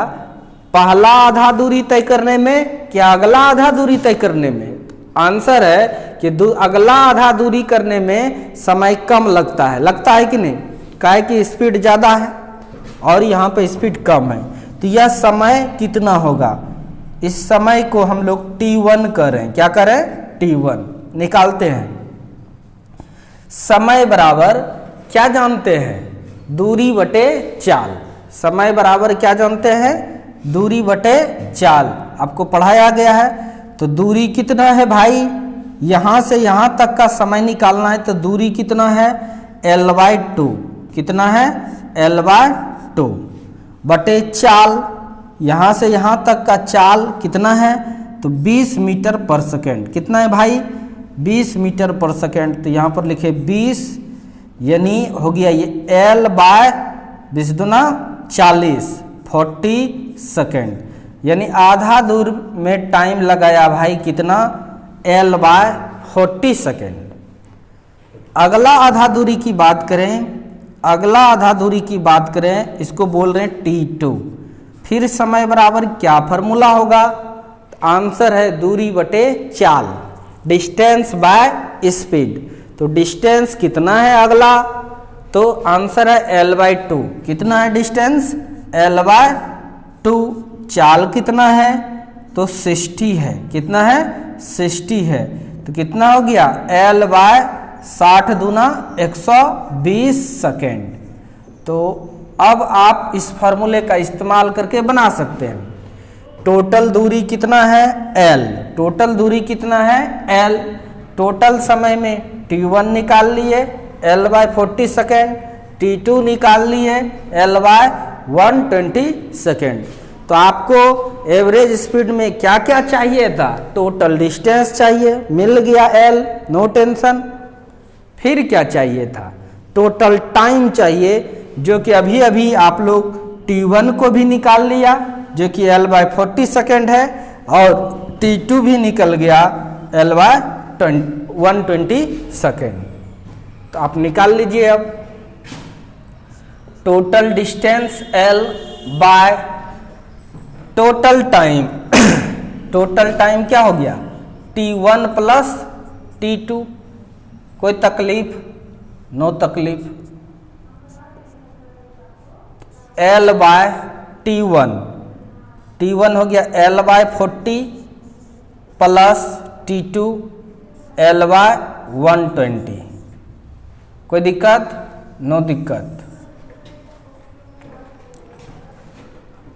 पहला आधा दूरी तय करने में क्या अगला आधा दूरी तय करने में। आंसर है कि अगला आधा दूरी करने में समय कम लगता है कि नहीं, काहे कि स्पीड ज़्यादा है और यहाँ पे स्पीड कम है। तो यह समय कितना होगा, इस समय को हम लोग T1 करें, क्या करें, T1 निकालते हैं। समय बराबर क्या जानते हैं, दूरी बटे चाल। समय बराबर क्या जानते हैं, दूरी बटे चाल, आपको पढ़ाया गया है। तो दूरी कितना है भाई, यहाँ से यहाँ तक का समय निकालना है तो दूरी कितना है, L/2, कितना है, L/2 बटे चाल, यहाँ से यहाँ तक का चाल कितना है, तो 20 मीटर पर सेकेंड। कितना है भाई, 20 मीटर पर सेकेंड। तो यहाँ पर लिखे 20, यानी हो गया ये L/20 दूना 40, 40 सेकेंड, यानी आधा दूर में टाइम लगाया भाई कितना, L/40 सेकेंड। अगला आधा दूरी की बात करें, अगला आधा दूरी की बात करें, इसको बोल रहे हैं T2। फिर समय बराबर क्या फॉर्मूला होगा, आंसर है दूरी बटे चाल, डिस्टेंस बाय स्पीड। तो डिस्टेंस कितना है अगला, तो आंसर है L/2। कितना है डिस्टेंस, L/2। चाल कितना है, तो 60 है, कितना है, 60 है। तो कितना हो गया, L/60 दूना 120 सेकेंड। तो अब आप इस फार्मूले का इस्तेमाल करके बना सकते हैं। टोटल दूरी कितना है, L, टोटल दूरी कितना है, L। टोटल समय में T1 निकाल लिए, L/40 सेकेंड, T2 निकाल लिए, L/120 सेकेंड। तो आपको एवरेज स्पीड में क्या क्या चाहिए था, टोटल डिस्टेंस चाहिए, मिल गया L, नो टेंशन। फिर क्या चाहिए था, टोटल टाइम चाहिए, जो कि अभी अभी आप लोग T1 को भी निकाल लिया जो कि L/40 सेकेंड है, और T2 भी निकल गया L/120 सेकेंड। तो आप निकाल लीजिए अब total distance L by total time. Total time क्या हो गया, T1 प्लस T2। कोई तकलीफ, नो तकलीफ। L/T1, T1 हो गया L/40 प्लस T2 L/120। कोई दिक्कत? नो दिक्कत।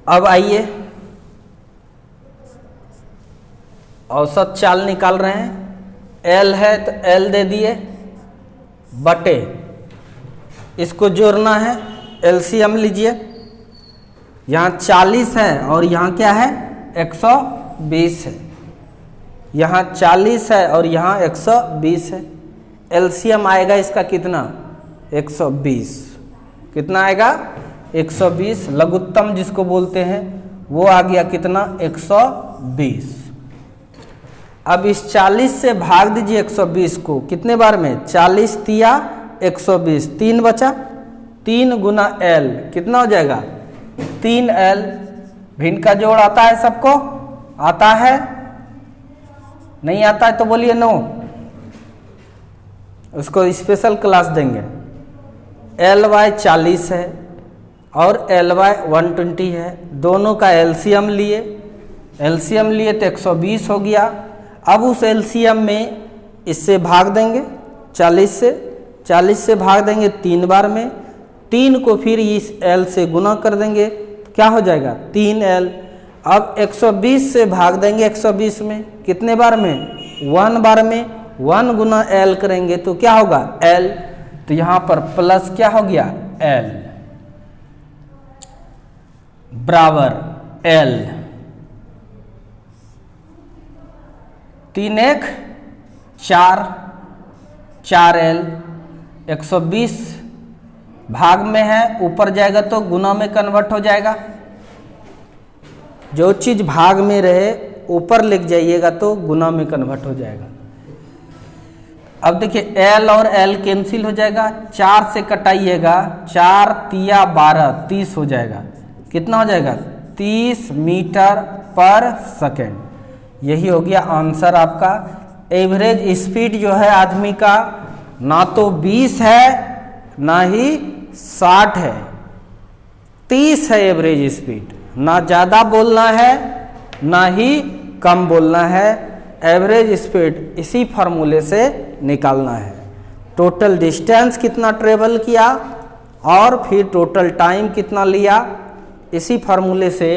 अब आइए औसत चाल निकाल रहे हैं। L है तो L दे दिए बटे, इसको जोड़ना है, एलसीएम लीजिए। यहाँ 40 है और यहाँ क्या है 120 है। यहाँ 40 है और यहाँ 120 है। एलसीएम आएगा इसका कितना 120। कितना आएगा 120। लघुत्तम जिसको बोलते हैं वो आ गया कितना 120। अब इस 40 से भाग दीजिए 120 को कितने बार में 40 तिया 120, 3 बचा, 3 गुना L कितना हो जाएगा 3L। भिन्न का जोड़ आता है सबको? आता है? नहीं आता है तो बोलिए नो, उसको स्पेशल क्लास देंगे। L/40 है और L/120 है, दोनों का एलसीएम लिए, एलसीएम लिए तो 120 हो गया। अब उस एलसीएम में इससे भाग देंगे 40 से भाग देंगे 3 बार में, 3 को फिर इस L से गुना कर देंगे, क्या हो जाएगा 3L। अब 120 से भाग देंगे 120 में, कितने बार में 1 बार में, 1 गुना L करेंगे तो क्या होगा L। तो यहाँ पर प्लस क्या हो गया L बराबर L। 3 1 4, 4L। 120 भाग में है, ऊपर जाएगा तो गुना में कन्वर्ट हो जाएगा। जो चीज भाग में रहे ऊपर लिख जाइएगा तो गुना में कन्वर्ट हो जाएगा। अब देखिए L और L कैंसिल हो जाएगा, 4 से कटाइएगा, 4 तिया 12, 30 हो जाएगा। कितना हो जाएगा 30 मीटर पर सेकेंड। यही हो गया आंसर आपका। एवरेज स्पीड जो है आदमी का ना तो 20 है ना ही 60 है, 30 है एवरेज स्पीड। ना ज़्यादा बोलना है ना ही कम बोलना है। एवरेज स्पीड इसी फार्मूले से निकालना है। टोटल डिस्टेंस कितना ट्रेवल किया और फिर टोटल टाइम कितना लिया, इसी फार्मूले से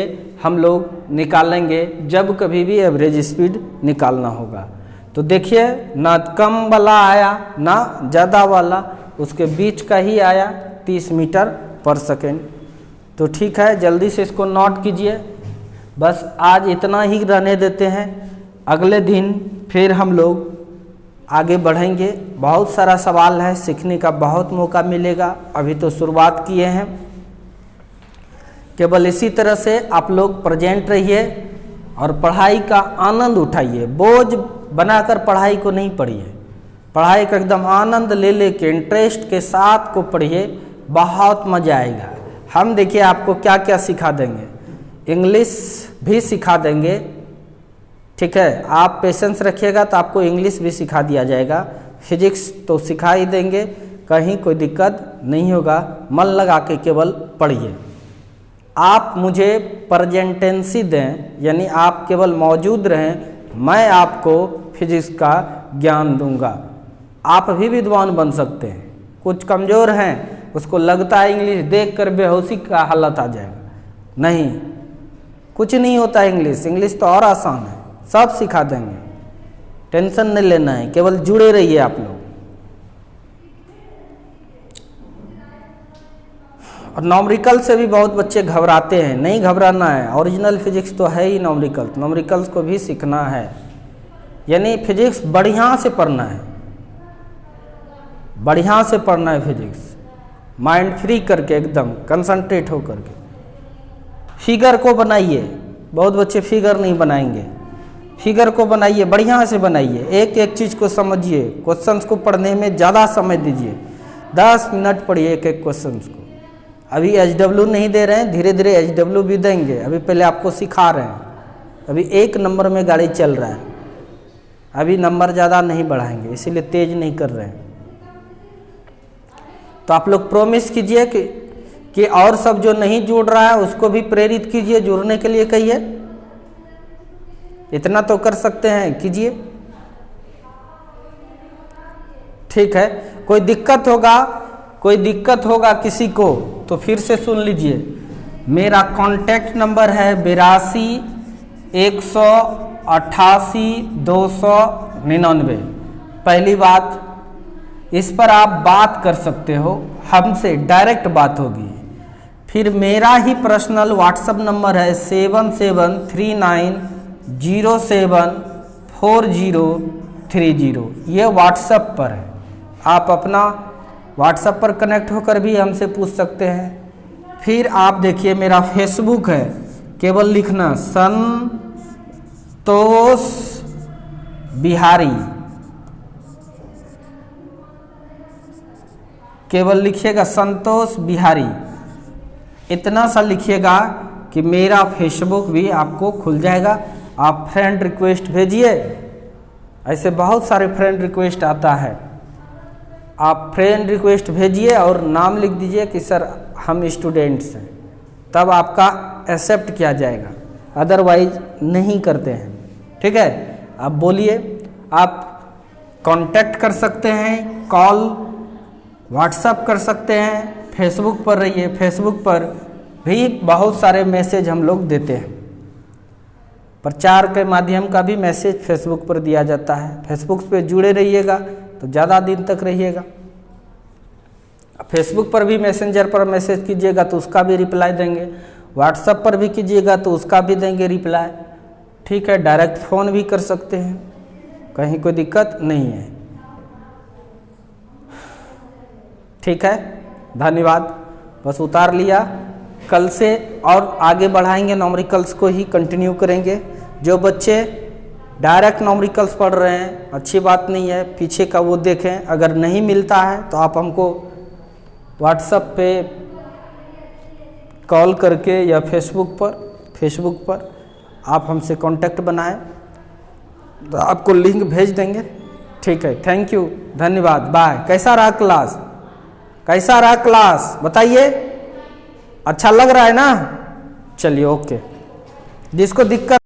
हम लोग निकालेंगे जब कभी भी एवरेज स्पीड निकालना होगा। तो देखिए ना कम वाला आया ना ज़्यादा वाला, उसके बीच का ही आया 30 मीटर पर सेकेंड। तो ठीक है, जल्दी से इसको नोट कीजिए। बस आज इतना ही रहने देते हैं, अगले दिन फिर हम लोग आगे बढ़ेंगे। बहुत सारा सवाल है, सीखने का बहुत मौका मिलेगा। अभी तो शुरुआत किए हैं। केवल इसी तरह से आप लोग प्रेजेंट रहिए और पढ़ाई का आनंद उठाइए। बोझ बनाकर पढ़ाई को नहीं पढ़िए, पढ़ाई का एकदम आनंद ले लेके इंटरेस्ट के साथ को पढ़िए, बहुत मज़ा आएगा। हम देखिए आपको क्या क्या सिखा देंगे, इंग्लिश भी सिखा देंगे। ठीक है, आप पेशेंस रखिएगा तो आपको इंग्लिश भी सिखा दिया जाएगा। फिजिक्स तो सिखा ही देंगे, कहीं कोई दिक्कत नहीं होगा। मन लगा के केवल पढ़िए। आप मुझे प्रेजेंटेंसी दें, यानी आप केवल मौजूद रहें, मैं आपको फिजिक्स का ज्ञान दूंगा। आप भी विद्वान बन सकते हैं। कुछ कमज़ोर हैं, उसको लगता है इंग्लिश देखकर बेहोशी का हालत आ जाएगा। नहीं, कुछ नहीं होता इंग्लिश, इंग्लिश तो और आसान है, सब सिखा देंगे। टेंशन नहीं लेना है, केवल जुड़े रहिए आप लोग। और नॉमरिकल से भी बहुत बच्चे घबराते हैं, नहीं घबराना है। ओरिजिनल फिजिक्स तो है ही नॉमरिकल, नॉमरिकल्स को भी सीखना है। यानी फिजिक्स बढ़िया से पढ़ना है, बढ़िया से पढ़ना है फिजिक्स, माइंड फ्री करके एकदम कंसंट्रेट हो करके। फिगर को बनाइए, बहुत बच्चे फिगर नहीं बनाएंगे। फिगर को बनाइए, बढ़िया से बनाइए, एक एक चीज़ को समझिए। क्वेश्चंस को पढ़ने में ज़्यादा समय दीजिए, 10 मिनट पढ़िए एक एक क्वेश्चंस को। अभी HW नहीं दे रहे हैं, धीरे धीरे HW भी देंगे। अभी पहले आपको सिखा रहे हैं, अभी 1 नंबर में गाड़ी चल रहा है, अभी नंबर ज़्यादा नहीं बढ़ाएंगे, इसीलिए तेज नहीं कर रहे हैं। तो आप लोग प्रॉमिस कीजिए कि और सब जो नहीं जुड़ रहा है उसको भी प्रेरित कीजिए, जुड़ने के लिए कहिए। इतना तो कर सकते हैं, कीजिए। ठीक है, कोई दिक्कत होगा किसी को तो फिर से सुन लीजिए। मेरा कॉन्टैक्ट नंबर है 82 188 299। पहली बात, इस पर आप बात कर सकते हो, हमसे डायरेक्ट बात होगी। फिर मेरा ही पर्सनल व्हाट्सएप नंबर है 7739074030। ये व्हाट्सएप पर है, आप अपना व्हाट्सएप पर कनेक्ट होकर भी हमसे पूछ सकते हैं। फिर आप देखिए मेरा फेसबुक है, केवल लिखना संतोष बिहारी, केवल लिखिएगा संतोष बिहारी, इतना सा लिखिएगा कि मेरा फेसबुक भी आपको खुल जाएगा। आप फ्रेंड रिक्वेस्ट भेजिए, ऐसे बहुत सारे फ्रेंड रिक्वेस्ट आता है, आप फ्रेंड रिक्वेस्ट भेजिए और नाम लिख दीजिए कि सर हम स्टूडेंट्स हैं, तब आपका एक्सेप्ट किया जाएगा, अदरवाइज नहीं करते हैं। ठीक है, आप बोलिए। आप कांटेक्ट कर सकते हैं, कॉल व्हाट्सएप कर सकते हैं, फेसबुक पर रहिए, फेसबुक पर भी बहुत सारे मैसेज हम लोग देते हैं। प्रचार के माध्यम का भी मैसेज फेसबुक पर दिया जाता है। फेसबुक पे जुड़े रहिएगा तो ज़्यादा दिन तक रहिएगा। फेसबुक पर भी मैसेंजर पर मैसेज कीजिएगा तो उसका भी रिप्लाई देंगे, व्हाट्सएप पर भी कीजिएगा तो उसका भी देंगे रिप्लाई। ठीक है, डायरेक्ट फ़ोन भी कर सकते हैं, कहीं कोई दिक्कत नहीं है। ठीक है, धन्यवाद। बस उतार लिया, कल से और आगे बढ़ाएंगे, न्यूमेरिकल्स को ही कंटिन्यू करेंगे। जो बच्चे डायरेक्ट न्यूमेरिकल्स पढ़ रहे हैं, अच्छी बात नहीं है, पीछे का वो देखें। अगर नहीं मिलता है तो आप हमको व्हाट्सएप पे कॉल करके या फेसबुक पर आप हमसे कांटेक्ट बनाएं तो आपको लिंक भेज देंगे। ठीक है, थैंक यू, धन्यवाद, बाय। कैसा रहा क्लास बताइए, अच्छा लग रहा है ना? चलिए, ओके। जिसको दिक्कत